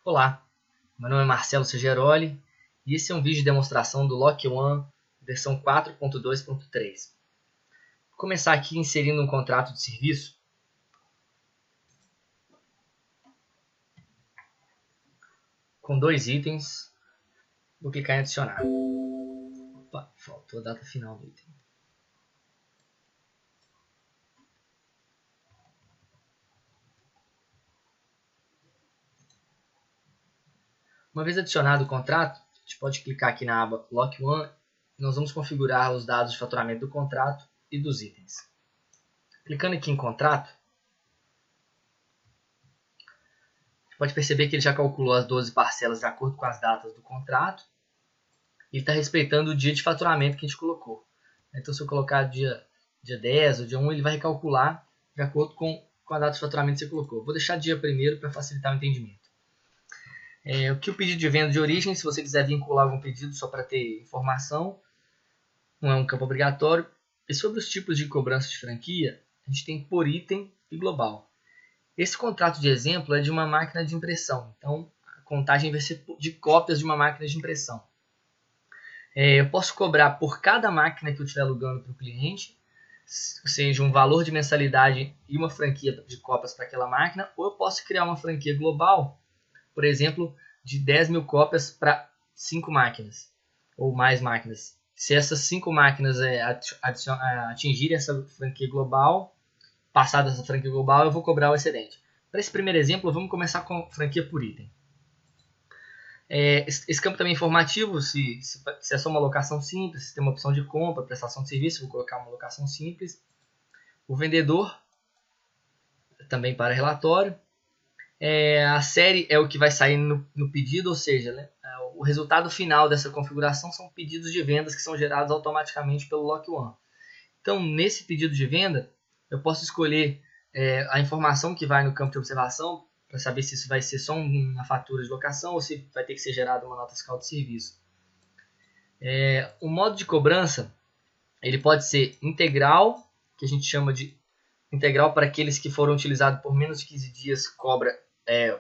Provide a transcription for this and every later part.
Olá, meu nome é Marcelo Segeroli e esse é um vídeo de demonstração do Lock One versão 4.2.3. Vou começar aqui inserindo um contrato de serviço. Com dois itens, vou clicar em adicionar. Opa, faltou a data final do item. Uma vez adicionado o contrato, a gente pode clicar aqui na aba Lock One e nós vamos configurar os dados de faturamento do contrato e dos itens. Clicando aqui em contrato, você pode perceber que ele já calculou as 12 parcelas de acordo com as datas do contrato. Ele está respeitando o dia de faturamento que a gente colocou. Então, se eu colocar dia 10 ou dia 1, ele vai recalcular de acordo com a data de faturamento que você colocou. Vou deixar dia 1º para facilitar o entendimento. O que o pedido de venda de origem, se você quiser vincular algum pedido só para ter informação, não é um campo obrigatório. E sobre os tipos de cobrança de franquia, a gente tem por item e global. Esse contrato de exemplo é de uma máquina de impressão, então a contagem vai ser de cópias de uma máquina de impressão. Eu posso cobrar por cada máquina que eu estiver alugando para o cliente, ou seja, um valor de mensalidade e uma franquia de cópias para aquela máquina, ou eu posso criar uma franquia global, por exemplo, de 10 mil cópias para 5 máquinas, ou mais máquinas. Se essas 5 máquinas atingirem essa franquia global, passada essa franquia global, eu vou cobrar o excedente. Para esse primeiro exemplo, vamos começar com franquia por item. Esse campo também é informativo, se é só uma locação simples, se tem uma opção de compra, prestação de serviço, vou colocar uma locação simples. O vendedor, também para relatório. A série é o que vai sair no pedido, ou seja, né, o resultado final dessa configuração são pedidos de vendas que são gerados automaticamente pelo Lock One. Então, nesse pedido de venda, eu posso escolher a informação que vai no campo de observação, para saber se isso vai ser só uma fatura de locação ou se vai ter que ser gerada uma nota fiscal de serviço. O modo de cobrança, ele pode ser integral, que a gente chama de integral para aqueles que foram utilizados por menos de 15 dias, cobra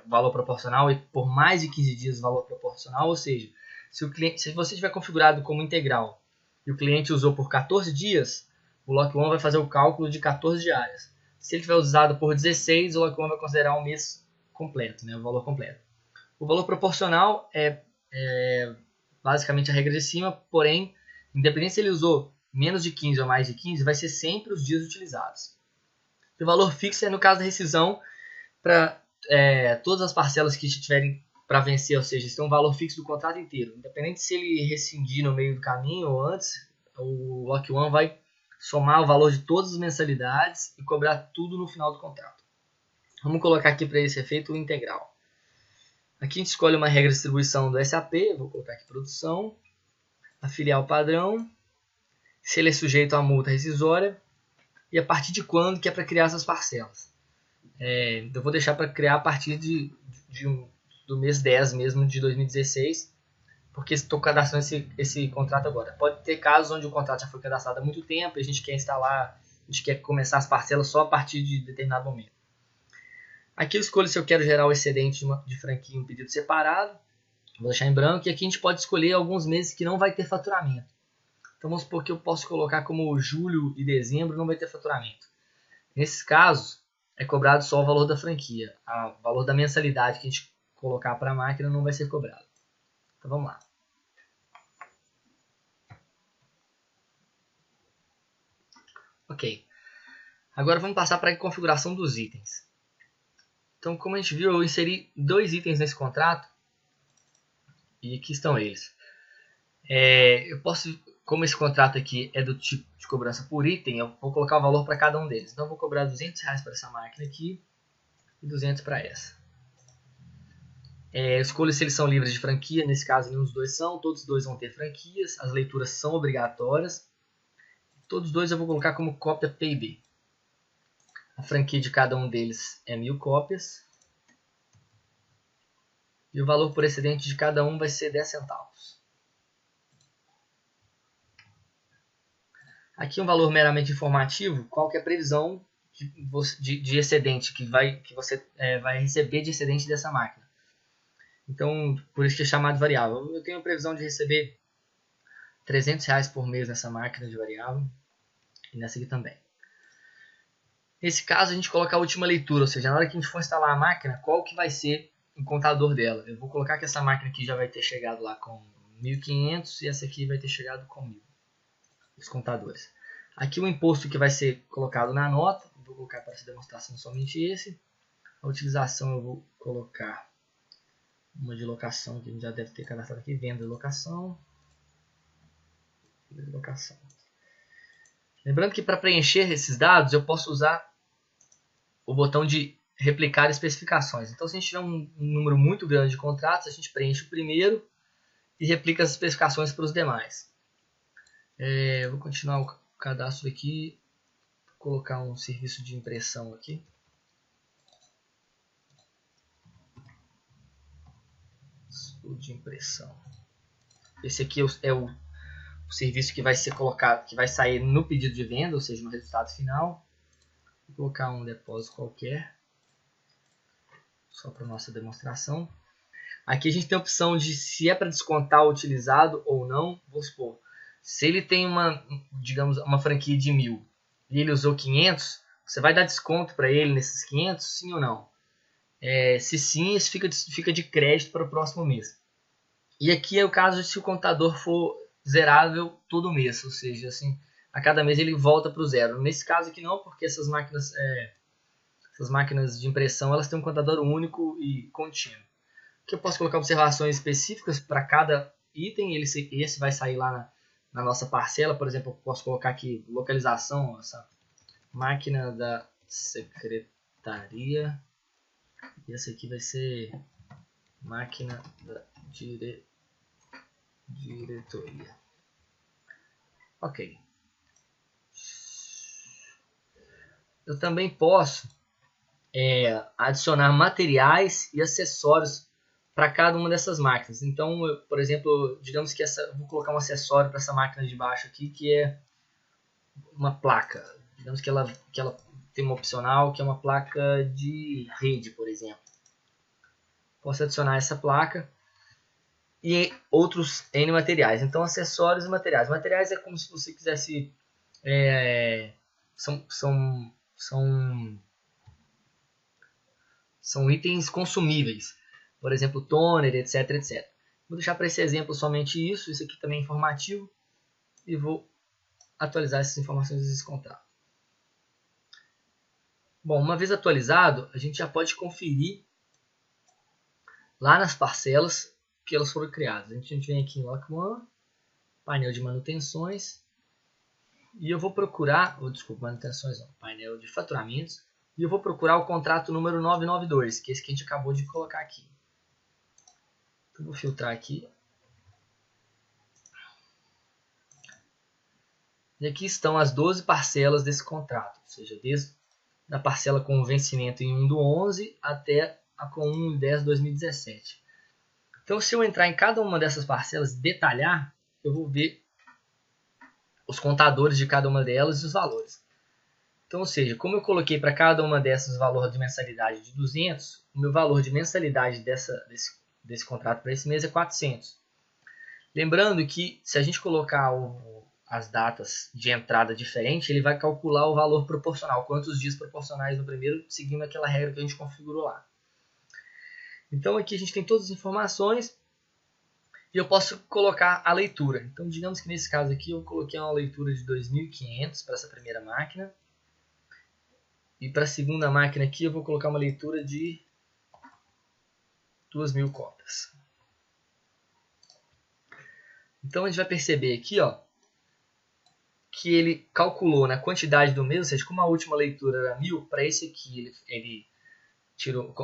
valor proporcional, e por mais de 15 dias, valor proporcional. Ou seja, se você tiver configurado como integral e o cliente usou por 14 dias, o Lock One vai fazer o cálculo de 14 diárias. Se ele tiver usado por 16, o Lock One vai considerar um mês completo, né, o valor completo. O valor proporcional é basicamente a regra de cima, porém, independente se ele usou menos de 15 ou mais de 15, vai ser sempre os dias utilizados. E o valor fixo é no caso da rescisão para todas as parcelas que tiverem para vencer, ou seja, isso tem um valor fixo do contrato inteiro. Independente se ele rescindir no meio do caminho ou antes, o Lock One vai somar o valor de todas as mensalidades e cobrar tudo no final do contrato. Vamos colocar aqui para esse efeito o integral. Aqui a gente escolhe uma regra de distribuição do SAP, vou colocar aqui produção, afiliar o padrão, se ele é sujeito a multa rescisória e a partir de quando que é para criar essas parcelas. Eu vou deixar para criar a partir do mês 10 mesmo de 2016, porque estou cadastrando esse contrato agora. Pode ter casos onde o contrato já foi cadastrado há muito tempo e a gente quer instalar, a gente quer começar as parcelas só a partir de determinado momento. Aqui eu escolho se eu quero gerar o excedente de franquia em um pedido separado. Vou deixar em branco. E aqui a gente pode escolher alguns meses que não vai ter faturamento. Então vamos supor que eu posso colocar como julho e dezembro não vai ter faturamento. Nesses casos, é cobrado só o valor da franquia. O valor da mensalidade que a gente colocar para a máquina não vai ser cobrado. Então vamos lá. Ok. Agora vamos passar para a configuração dos itens. Então, como a gente viu, eu inseri 2 itens nesse contrato e aqui estão eles. Eu posso, como esse contrato aqui é do tipo de cobrança por item, eu vou colocar o valor para cada um deles. Então, eu vou cobrar R$200 para essa máquina aqui e 200 para essa. Escolho se eles são livres de franquia, nesse caso nenhum dos dois são, todos os dois vão ter franquias, as leituras são obrigatórias. Todos os dois eu vou colocar como cópia PIB. A franquia de cada um deles é 1000 cópias. E o valor por excedente de cada um vai ser 10 centavos. Aqui um valor meramente informativo, qual que é a previsão de excedente que você vai receber de excedente dessa máquina. Então, por isso que é chamado variável. Eu tenho a previsão de receber R$300 por mês nessa máquina de variável e nessa aqui também. Nesse caso, a gente coloca a última leitura, ou seja, na hora que a gente for instalar a máquina, qual que vai ser o contador dela. Eu vou colocar que essa máquina aqui já vai ter chegado lá com 1.500 e essa aqui vai ter chegado com 1.000, os contadores. Aqui o imposto que vai ser colocado na nota, vou colocar para essa demonstração somente esse. A utilização eu vou colocar uma de locação, que a gente já deve ter cadastrado aqui, venda e locação. Lembrando que para preencher esses dados eu posso usar o botão de replicar especificações. Então, se a gente tiver um número muito grande de contratos, a gente preenche o primeiro e replica as especificações para os demais. Vou continuar o cadastro aqui, vou colocar um serviço de impressão aqui. De impressão. Esse aqui é o serviço que vai ser colocado, que vai sair no pedido de venda, ou seja, no resultado final. Vou colocar um depósito qualquer, só para nossa demonstração. Aqui a gente tem a opção de se é para descontar o utilizado ou não. Vamos supor, se ele tem digamos, uma franquia de 1.000 e ele usou 500, você vai dar desconto para ele nesses 500, sim ou não? Se sim, isso fica de crédito para o próximo mês. E aqui é o caso de se o contador for zerável todo mês, ou seja, assim, a cada mês ele volta para o zero. Nesse caso aqui não, porque essas máquinas de impressão elas têm um contador único e contínuo. Aqui eu posso colocar observações específicas para cada item, esse vai sair lá na nossa parcela. Por exemplo, eu posso colocar aqui localização, essa máquina da secretaria, e essa aqui vai ser máquina da diretoria. Ok. Eu também posso adicionar materiais e acessórios para cada uma dessas máquinas. Então, por exemplo, digamos que vou colocar um acessório para essa máquina de baixo aqui, que é uma placa. Digamos que ela tem uma opcional, que é uma placa de rede, por exemplo. Posso adicionar essa placa e outros N materiais. Então, acessórios e materiais. Materiais é como se você quisesse... São itens consumíveis. Por exemplo, toner, etc, etc. Vou deixar para esse exemplo somente isso. Isso aqui também é informativo. E vou atualizar essas informações desse contrato. Bom, uma vez atualizado, a gente já pode conferir lá nas parcelas que elas foram criadas. A gente vem aqui em Lock One, painel de manutenções, e eu vou procurar, manutenções não, painel de faturamentos, e eu vou procurar o contrato número 992, que é esse que a gente acabou de colocar aqui. Então, vou filtrar aqui. E aqui estão as 12 parcelas desse contrato, ou seja, desde a parcela com vencimento em 1/11 até a com 1/10/2017. Então, se eu entrar em cada uma dessas parcelas e detalhar, eu vou ver os contadores de cada uma delas e os valores. Então, ou seja, como eu coloquei para cada uma dessas o valor de mensalidade de 200, o meu valor de mensalidade desse contrato para esse mês é 400. Lembrando que se a gente colocar as datas de entrada diferente, ele vai calcular o valor proporcional, quantos dias proporcionais no primeiro, seguindo aquela regra que a gente configurou lá. Então aqui a gente tem todas as informações e eu posso colocar a leitura. Então digamos que nesse caso aqui eu coloquei uma leitura de 2.500 para essa primeira máquina. E para a segunda máquina aqui eu vou colocar uma leitura de 2.000 cópias. Então a gente vai perceber aqui, ó, que ele calculou na quantidade do mês, ou seja, como a última leitura era 1.000, para esse aqui ele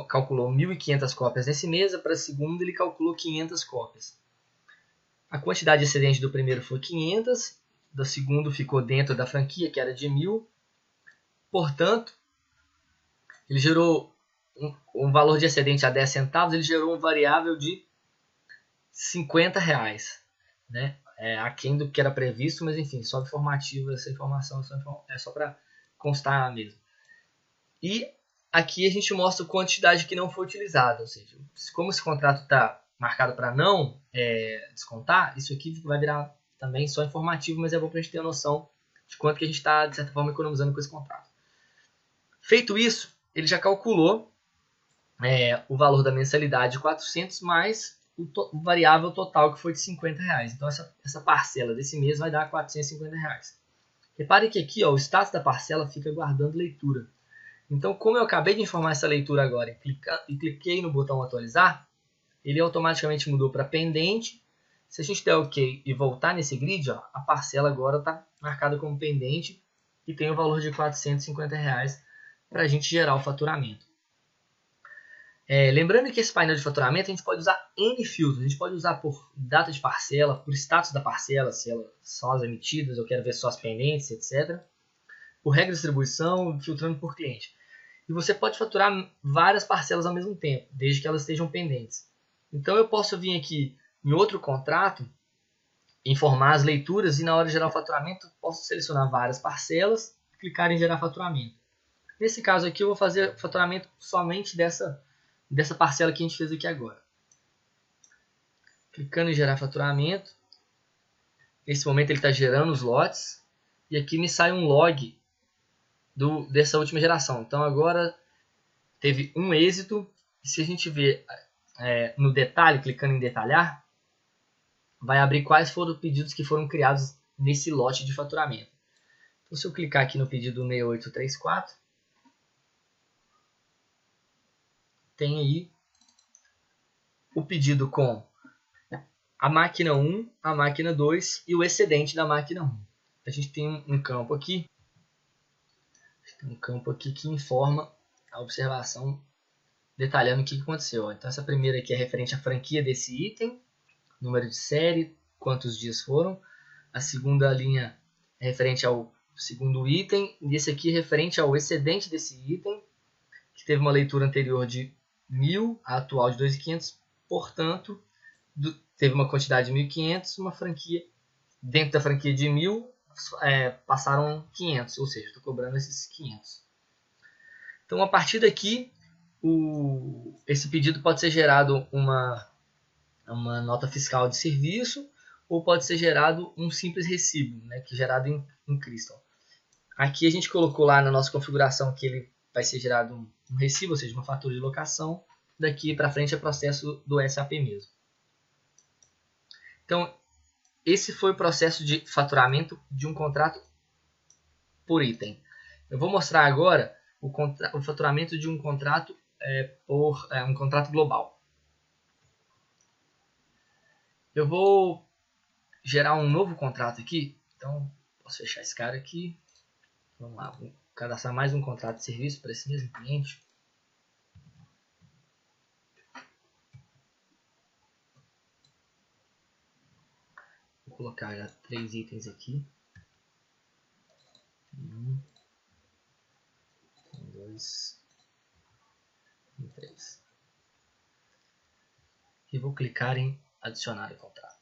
calculou 1.500 cópias nesse mês, para a segunda ele calculou 500 cópias. A quantidade excedente do primeiro foi 500, do segundo ficou dentro da franquia, que era de 1.000. Portanto, ele gerou um valor de excedente a 10 centavos, ele gerou um variável de R$50, né? Aquém do que era previsto, mas enfim, só informativo essa informação, é só para constar mesmo. E aqui a gente mostra a quantidade que não foi utilizada, ou seja, como esse contrato está marcado para não descontar, isso aqui vai virar também só informativo, mas é bom para a gente ter a noção de quanto que a gente está, de certa forma, economizando com esse contrato. Feito isso, ele já calculou o valor da mensalidade de 400 mais o variável total que foi de R$50. Então essa parcela desse mês vai dar R$450. Repare que aqui o status da parcela fica guardando leitura. Então, como eu acabei de informar essa leitura agora e cliquei no botão atualizar, ele automaticamente mudou para pendente. Se a gente der OK e voltar nesse grid, a parcela agora está marcada como pendente e tem o valor de R$450 para a gente gerar o faturamento. Lembrando que esse painel de faturamento a gente pode usar N filtros. A gente pode usar por data de parcela, por status da parcela, se elas são as emitidas, eu quero ver só as pendentes, etc. Por regra de distribuição, filtrando por cliente. E você pode faturar várias parcelas ao mesmo tempo, desde que elas estejam pendentes. Então eu posso vir aqui em outro contrato, informar as leituras e na hora de gerar o faturamento, posso selecionar várias parcelas e clicar em gerar faturamento. Nesse caso aqui eu vou fazer o faturamento somente dessa parcela que a gente fez aqui agora. Clicando em gerar faturamento. Nesse momento ele está gerando os lotes. E aqui me sai um log dessa última geração. Então agora teve um êxito. E se a gente ver no detalhe, clicando em detalhar, vai abrir quais foram os pedidos que foram criados nesse lote de faturamento. Então se eu clicar aqui no pedido 6834, tem aí o pedido com a máquina 1, a máquina 2 e o excedente da máquina 1. A gente tem um campo aqui. Um campo aqui que informa a observação detalhando o que aconteceu. Então essa primeira aqui é referente à franquia desse item, número de série, quantos dias foram. A segunda linha é referente ao segundo item. E esse aqui é referente ao excedente desse item, que teve uma leitura anterior de 1.000, a atual de 2.500. Portanto, teve uma quantidade de 1.500, uma franquia. Dentro da franquia de 1.000, passaram 500, ou seja, estou cobrando esses 500. Então, a partir daqui, esse pedido pode ser gerado uma nota fiscal de serviço ou pode ser gerado um simples recibo, né, que é gerado em Crystal. Aqui a gente colocou lá na nossa configuração que ele vai ser gerado um recibo, ou seja, uma fatura de locação. Daqui para frente é processo do SAP mesmo. Então, esse foi o processo de faturamento de um contrato por item. Eu vou mostrar agora o faturamento de um contrato por um contrato global. Eu vou gerar um novo contrato aqui. Então, posso fechar esse cara aqui. Vamos lá, vou cadastrar mais um contrato de serviço para esse mesmo cliente. Vou colocar já 3 itens aqui. 1, 2 e 3. E vou clicar em adicionar o contrato.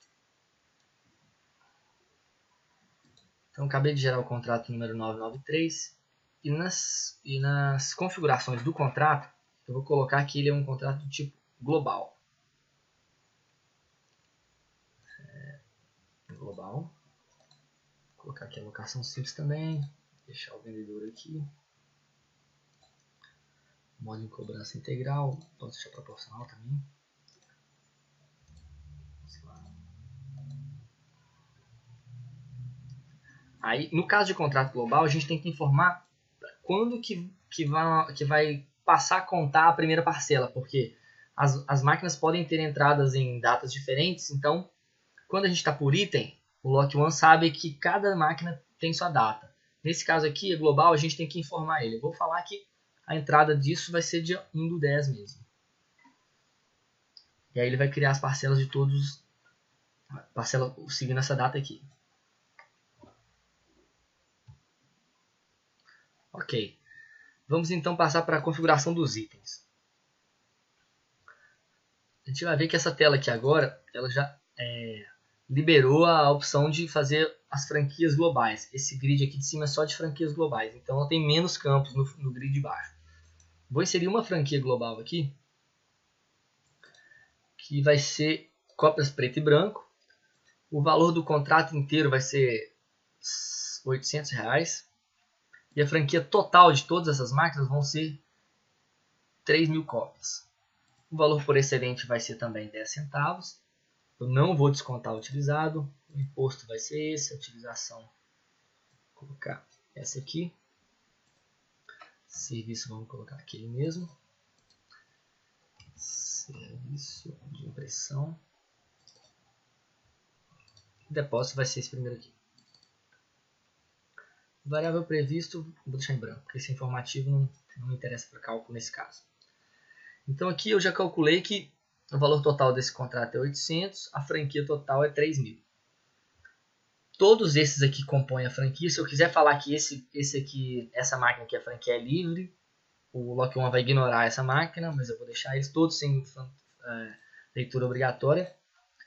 Então, acabei de gerar o contrato número 993 e nas configurações do contrato, eu vou colocar que ele é um contrato do tipo global. Global. Vou colocar aqui a locação simples também. Deixar o vendedor aqui. Modo de cobrança integral. Pode deixar proporcional também. Aí, no caso de contrato global, a gente tem que informar quando que vai passar a contar a primeira parcela, porque as máquinas podem ter entradas em datas diferentes, então, quando a gente está por item, o Lock One sabe que cada máquina tem sua data. Nesse caso aqui, é global, a gente tem que informar ele. Eu vou falar que a entrada disso vai ser dia 1/10 mesmo. E aí ele vai criar as parcelas de todos, parcela seguindo essa data aqui. Ok. Vamos então passar para a configuração dos itens. A gente vai ver que essa tela aqui agora, ela já liberou a opção de fazer as franquias globais. Esse grid aqui de cima é só de franquias globais, então ela tem menos campos no grid de baixo. Vou inserir uma franquia global aqui, que vai ser cópias preto e branco. O valor do contrato inteiro vai ser R$800. E a franquia total de todas essas máquinas vão ser 3.000 cópias. O valor por excedente vai ser também 10 centavos. Eu não vou descontar o utilizado. O imposto vai ser esse. A utilização, vou colocar essa aqui. Serviço, vamos colocar aquele mesmo. Serviço de impressão. O depósito vai ser esse primeiro aqui. Variável previsto, vou deixar em branco, porque esse informativo não me interessa para cálculo nesse caso. Então aqui eu já calculei que o valor total desse contrato é 800, a franquia total é 3.000. Todos esses aqui compõem a franquia. Se eu quiser falar que essa máquina aqui, a franquia é livre, o Lock One vai ignorar essa máquina, mas eu vou deixar eles todos sem leitura obrigatória.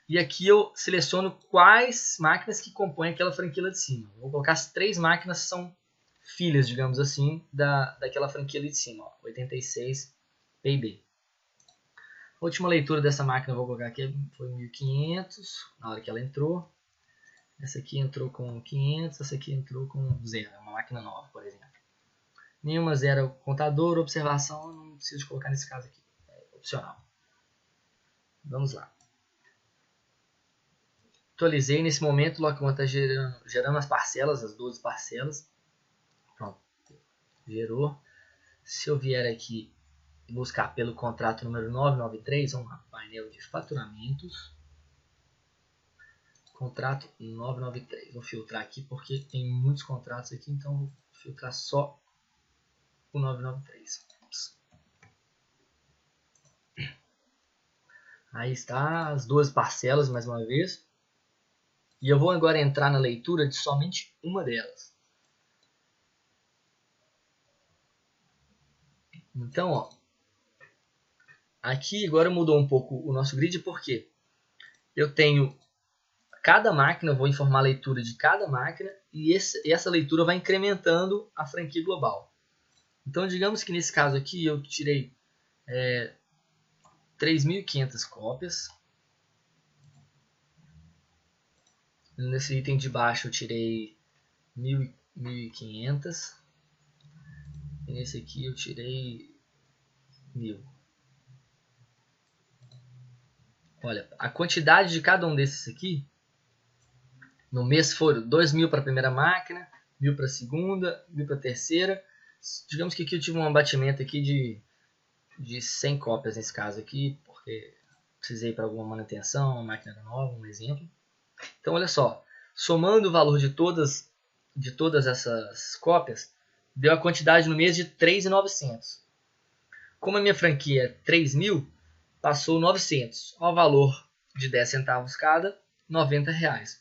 E aqui eu seleciono quais máquinas que compõem aquela franquia lá de cima. Vou colocar as 3 máquinas que são filhas, digamos assim, daquela franquia ali de cima, ó, 86 PIB. A última leitura dessa máquina eu vou colocar aqui foi 1500, na hora que ela entrou. Essa aqui entrou com 500, essa aqui entrou com 0, uma máquina nova, por exemplo. Nenhuma 0 contador, observação, não preciso colocar nesse caso aqui, é opcional. Vamos lá. Atualizei, nesse momento o Lock One está gerando as parcelas, as 12 parcelas. Pronto, gerou. Se eu vier aqui buscar pelo contrato número 993, vamos lá, painel de faturamentos. Contrato 993. Vou filtrar aqui porque tem muitos contratos aqui, então vou filtrar só o 993. Aí está as 12 parcelas mais uma vez. E eu vou agora entrar na leitura de somente uma delas. Então, ó, aqui agora mudou um pouco o nosso grid, porque eu tenho cada máquina, eu vou informar a leitura de cada máquina, e essa leitura vai incrementando a franquia global. Então, digamos que nesse caso aqui eu tirei 3.500 cópias. Nesse item de baixo eu tirei 1.500. E nesse aqui eu tirei 1.000. Olha, a quantidade de cada um desses aqui, no mês foram 2.000 para a primeira máquina, 1.000 para a segunda, 1.000 para a terceira. Digamos que aqui eu tive um abatimento aqui de 100 cópias nesse caso aqui, porque precisei para alguma manutenção, uma máquina nova, um exemplo. Então, olha só, somando o valor de todas essas cópias, deu a quantidade no mês de 3.900. Como a minha franquia é 3.000, passou 900, ao valor de 10 centavos cada, R$90.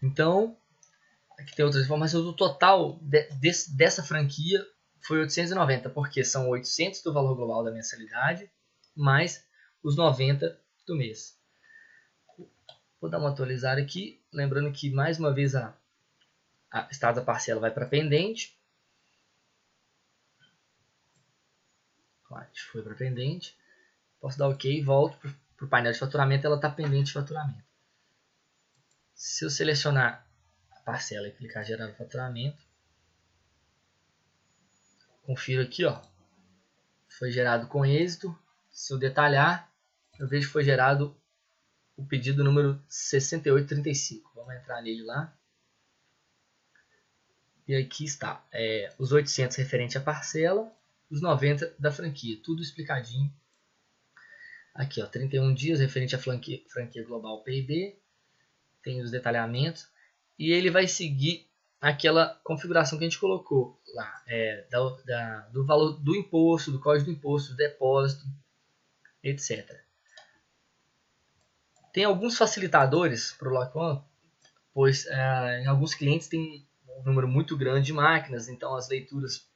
Então, aqui tem outras informações, o total dessa franquia foi 890, porque são 800 do valor global da mensalidade, mais os 90 do mês. Vou dar uma atualizada aqui, lembrando que mais uma vez a estado da parcela vai para pendente. Foi para pendente. Posso dar OK e volto para o painel de faturamento, ela está pendente de faturamento. Se eu selecionar a parcela e clicar em gerar faturamento, confiro aqui, ó, foi gerado com êxito. Se eu detalhar, eu vejo que foi gerado o pedido número 6835. Vamos entrar nele lá. E aqui está, os 800 referente à parcela, os 90 da franquia, tudo explicadinho. Aqui, ó, 31 dias referente à franquia global PIB, tem os detalhamentos, e ele vai seguir aquela configuração que a gente colocou lá, do valor do imposto, do código do imposto, do depósito, etc. Tem alguns facilitadores para o Lock One, pois em alguns clientes tem um número muito grande de máquinas, então as leituras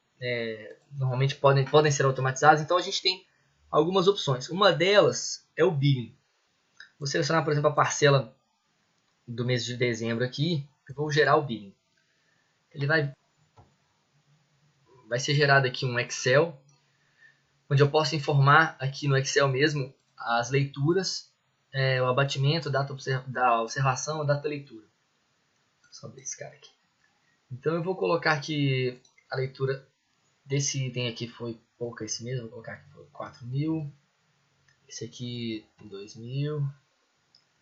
normalmente podem ser automatizadas, então a gente tem algumas opções. Uma delas é o billing. Vou selecionar, por exemplo, a parcela do mês de dezembro aqui, eu vou gerar o billing. Ele vai ser gerado aqui um Excel, onde eu posso informar aqui no Excel mesmo as leituras, o abatimento, data da observação, a data da leitura. Só abrir esse cara aqui. Então eu vou colocar que a leitura desse item aqui foi pouca esse mesmo, vou colocar que foi 4.000, esse aqui 2.000,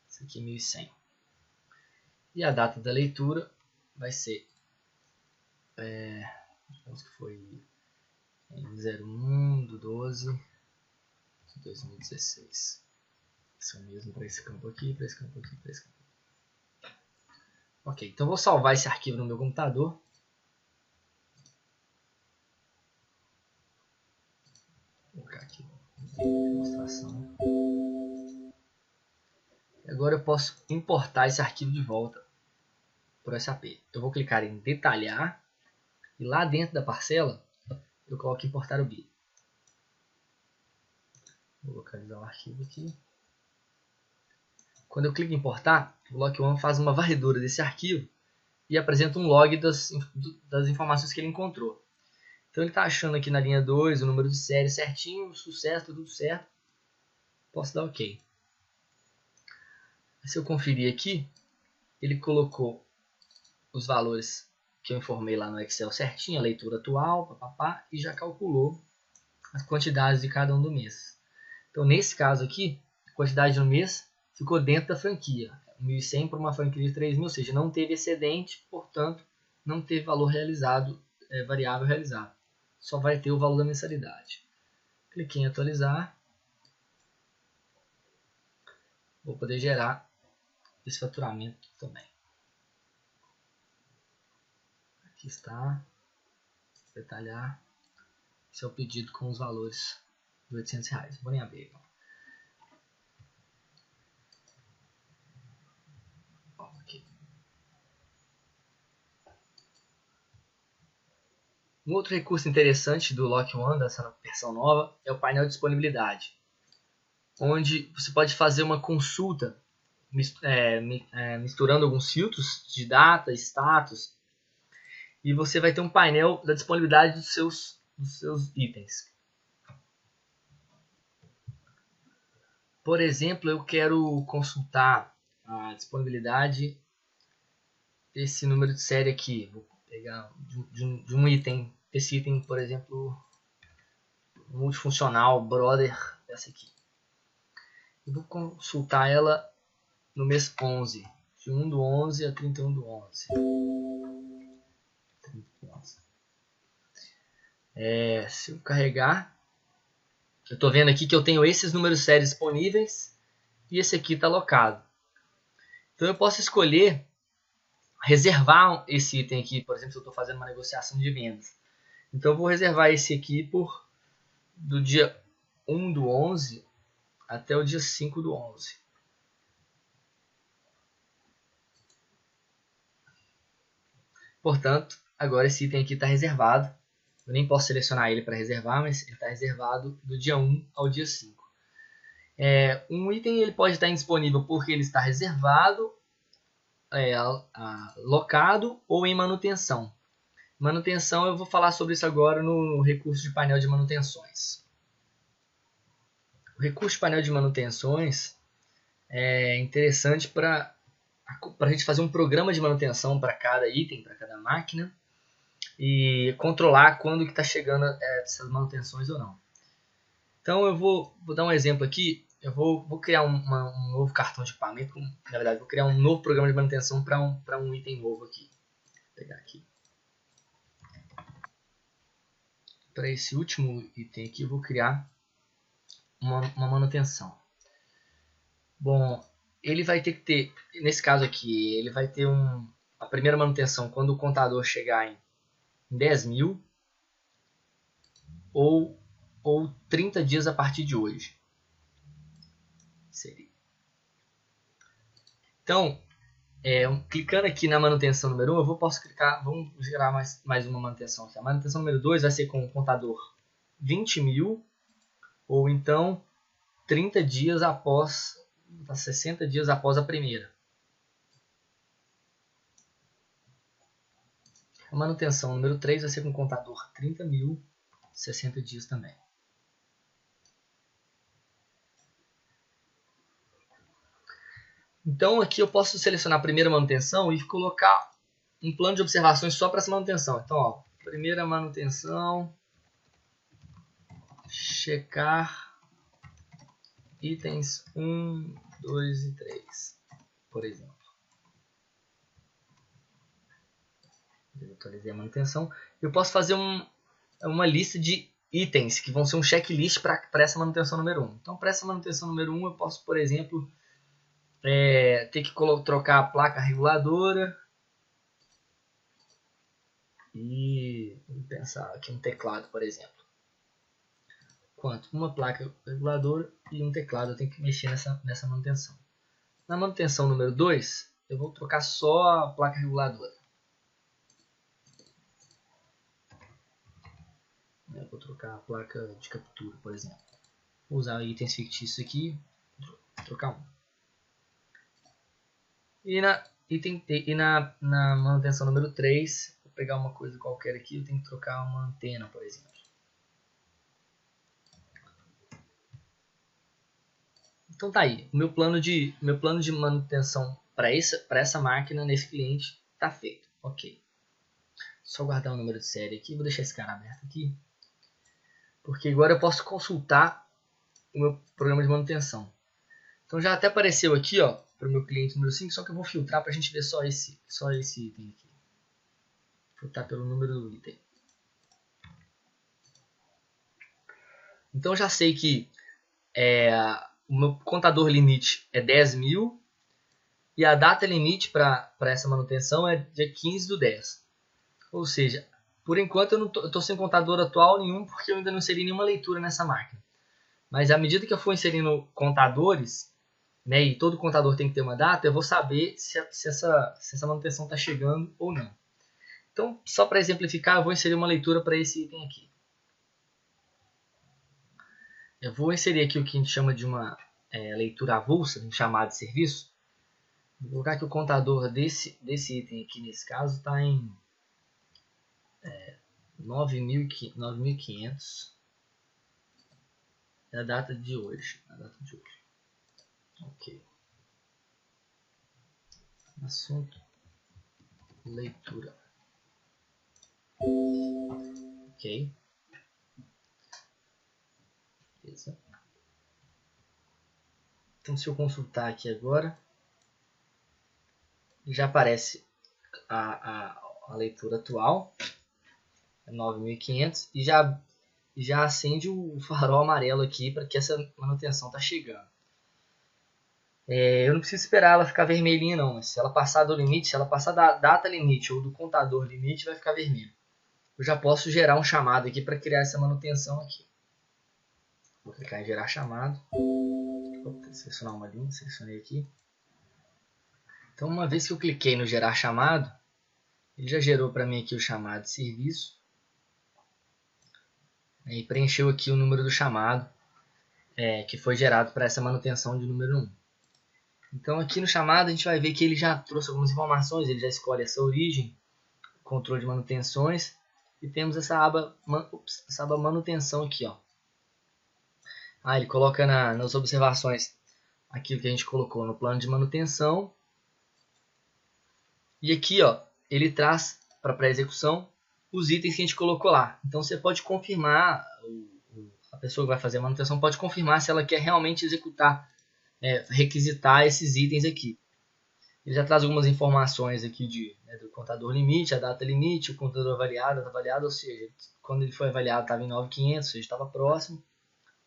esse aqui 1.100. E a data da leitura vai ser, digamos que foi em 01/12 de 2016. Isso mesmo para esse campo aqui, para esse campo aqui, para esse campo aqui. Ok, então eu vou salvar esse arquivo no meu computador. Vou colocar aqui demonstração. Agora eu posso importar esse arquivo de volta para o SAP. Eu vou clicar em detalhar e lá dentro da parcela eu coloco importar o BI. Vou localizar o arquivo aqui. Quando eu clico em importar, o Lock One faz uma varredura desse arquivo e apresenta um log das informações que ele encontrou. Então ele está achando aqui na linha 2 o número de série certinho, sucesso, tudo certo. Posso dar OK. Se eu conferir aqui, ele colocou os valores que eu informei lá no Excel certinho, a leitura atual, papapá, e já calculou as quantidades de cada um do mês. Então nesse caso aqui, a quantidade no mês ficou dentro da franquia. 1.100 para uma franquia de 3.000, ou seja, não teve excedente, portanto, não teve valor realizado, variável realizado. Só vai ter o valor da mensalidade. Cliquei em atualizar. Vou poder gerar esse faturamento também. Aqui está. Detalhar. Esse é o pedido com os valores de R$800. Vou nem abrir. Aqui. Um outro recurso interessante do Lock One, dessa versão nova, é o painel de disponibilidade, onde você pode fazer uma consulta misturando alguns filtros de data, status, e você vai ter um painel da disponibilidade dos seus itens. Por exemplo, eu quero consultar a disponibilidade desse número de série aqui. Vou pegar de um item, esse item, por exemplo, multifuncional, brother, essa aqui. Eu vou consultar ela no mês 11, de 1/11 a 31/11. Se eu carregar, eu estou vendo aqui que eu tenho esses números séries disponíveis e esse aqui está alocado. Então eu posso escolher reservar esse item aqui, por exemplo, se eu estou fazendo uma negociação de vendas. Então eu vou reservar esse aqui do dia 1/11 até o dia 5/11. Portanto, agora esse item aqui está reservado. Eu nem posso selecionar ele para reservar, mas ele está reservado do dia 1 ao dia 5. Um item ele pode estar indisponível porque ele está reservado, locado ou em manutenção. Manutenção, eu vou falar sobre isso agora no recurso de painel de manutenções. O recurso de painel de manutenções é interessante para a gente fazer um programa de manutenção para cada item, para cada máquina, e controlar quando que está chegando essas manutenções ou não. Então eu vou dar um exemplo aqui. Eu vou criar um novo cartão de equipamento. Na verdade, vou criar um novo programa de manutenção para um item novo aqui. Vou pegar aqui. Para esse último item aqui, eu vou criar uma manutenção. Bom, ele vai ter que ter, nesse caso aqui, ele vai ter a primeira manutenção quando o contador chegar em 10.000 ou 30 dias a partir de hoje. Seria. Então, clicando aqui na manutenção número 1, posso clicar, vamos gerar mais uma manutenção aqui. A manutenção número 2 vai ser com o contador 20.000 ou então 30 dias após, 60 dias após a primeira. A manutenção número 3 vai ser com o contador 30.000, 60 dias também. Então aqui eu posso selecionar a primeira manutenção e colocar um plano de observações só para essa manutenção. Então, ó, primeira manutenção, checar itens 1, 2 e 3, por exemplo. Eu atualizei a manutenção. Eu posso fazer uma lista de itens que vão ser um checklist para essa manutenção número 1. Então, para essa manutenção número 1, eu posso, por exemplo, ter que trocar a placa reguladora e vamos pensar aqui um teclado, por exemplo. Quanto? Uma placa reguladora e um teclado, eu tenho que mexer nessa manutenção. Na manutenção número 2, eu vou trocar só a placa reguladora. Eu vou trocar a placa de captura, por exemplo. Vou usar itens fictícios aqui, trocar um. E na manutenção número 3, vou pegar uma coisa qualquer aqui, eu tenho que trocar uma antena, por exemplo. Então tá aí, meu plano de manutenção para essa máquina, nesse cliente, está feito. Ok. Só guardar o número de série aqui, vou deixar esse cara aberto aqui. Porque agora eu posso consultar o meu programa de manutenção. Então já até apareceu aqui, ó, para o meu cliente número 5, só que eu vou filtrar para a gente ver só esse item aqui. Filtrar pelo número do item. Então já sei que o meu contador limite é 10.000 e a data limite para essa manutenção é dia 15/10. Ou seja, por enquanto eu estou sem contador atual nenhum porque eu ainda não inseri nenhuma leitura nessa máquina. Mas à medida que eu for inserindo contadores, né, e todo contador tem que ter uma data, eu vou saber se essa manutenção está chegando ou não. Então, só para exemplificar, eu vou inserir uma leitura para esse item aqui. Eu vou inserir aqui o que a gente chama de uma leitura avulsa, um chamado de serviço. Vou colocar que o contador desse item aqui, nesse caso, está em 9.500. É a data de hoje. Ok. Assunto. Leitura. Ok. Beleza. Então, se eu consultar aqui agora, já aparece a leitura atual, 9.500, e já acende o farol amarelo aqui para que essa manutenção está chegando. Eu não preciso esperar ela ficar vermelhinha não, mas se ela passar do limite, se ela passar da data limite ou do contador limite, vai ficar vermelho. Eu já posso gerar um chamado aqui para criar essa manutenção aqui. Vou clicar em gerar chamado. Vou selecionar uma linha, selecionei aqui. Então, uma vez que eu cliquei no gerar chamado, ele já gerou para mim aqui o chamado de serviço. E preencheu aqui o número do chamado que foi gerado para essa manutenção de número 1. Então, aqui no chamado, a gente vai ver que ele já trouxe algumas informações. Ele já escolhe essa origem, controle de manutenções. E temos essa aba manutenção aqui, ó. Ele coloca nas observações aquilo que a gente colocou no plano de manutenção. E aqui, ó, ele traz para pré-execução os itens que a gente colocou lá. Então você pode confirmar, a pessoa que vai fazer a manutenção pode confirmar se ela quer realmente executar, requisitar esses itens aqui. Ele já traz algumas informações aqui do contador limite, a data limite, o contador avaliado, ou seja, quando ele foi avaliado estava em 9.500, ou seja, estava próximo,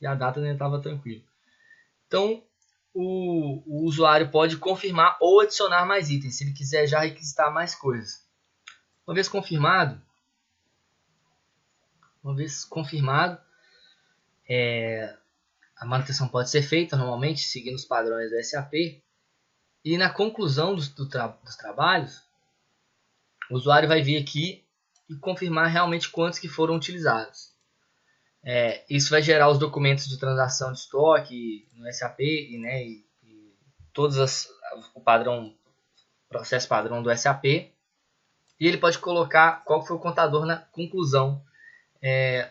e a data ainda estava tranquila. Então, o usuário pode confirmar ou adicionar mais itens, se ele quiser já requisitar mais coisas. Uma vez confirmado, a manutenção pode ser feita normalmente seguindo os padrões do SAP. E na conclusão dos trabalhos, o usuário vai vir aqui e confirmar realmente quantos que foram utilizados. Isso vai gerar os documentos de transação de estoque no SAP e todos o processo padrão do SAP. E ele pode colocar qual foi o contador na conclusão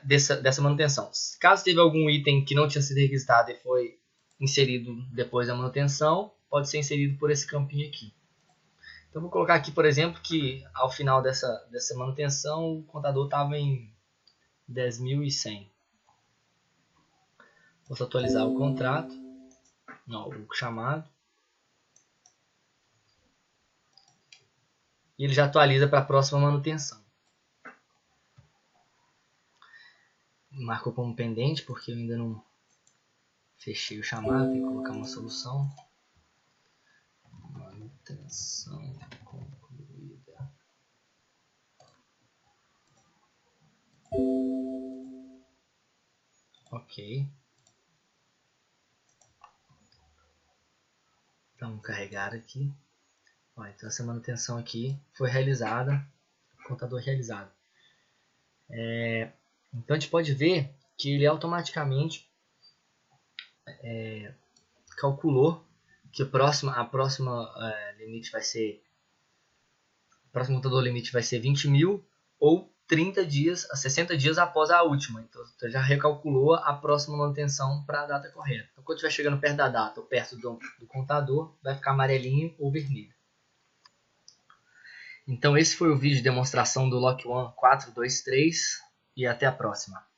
dessa manutenção. Caso teve algum item que não tinha sido requisitado e foi inserido depois da manutenção, pode ser inserido por esse campinho aqui. Então vou colocar aqui, por exemplo, que ao final dessa manutenção o contador estava em 10.100. Vou atualizar o contrato, não, o chamado. E ele já atualiza para a próxima manutenção. Marcou como pendente porque eu ainda não fechei o chamado, tem que colocar uma solução. Manutenção concluída. Ok. Vamos carregar aqui. Ó, então essa manutenção aqui foi realizada. Contador realizado. Então a gente pode ver que ele automaticamente calculou que a próxima limite vai ser, o próximo contador limite vai ser 20 mil ou 30 dias, 60 dias após a última. Então já recalculou a próxima manutenção para a data correta. Então quando estiver chegando perto da data ou perto do contador, vai ficar amarelinho ou vermelho. Então esse foi o vídeo de demonstração do Lock One 423 e até a próxima.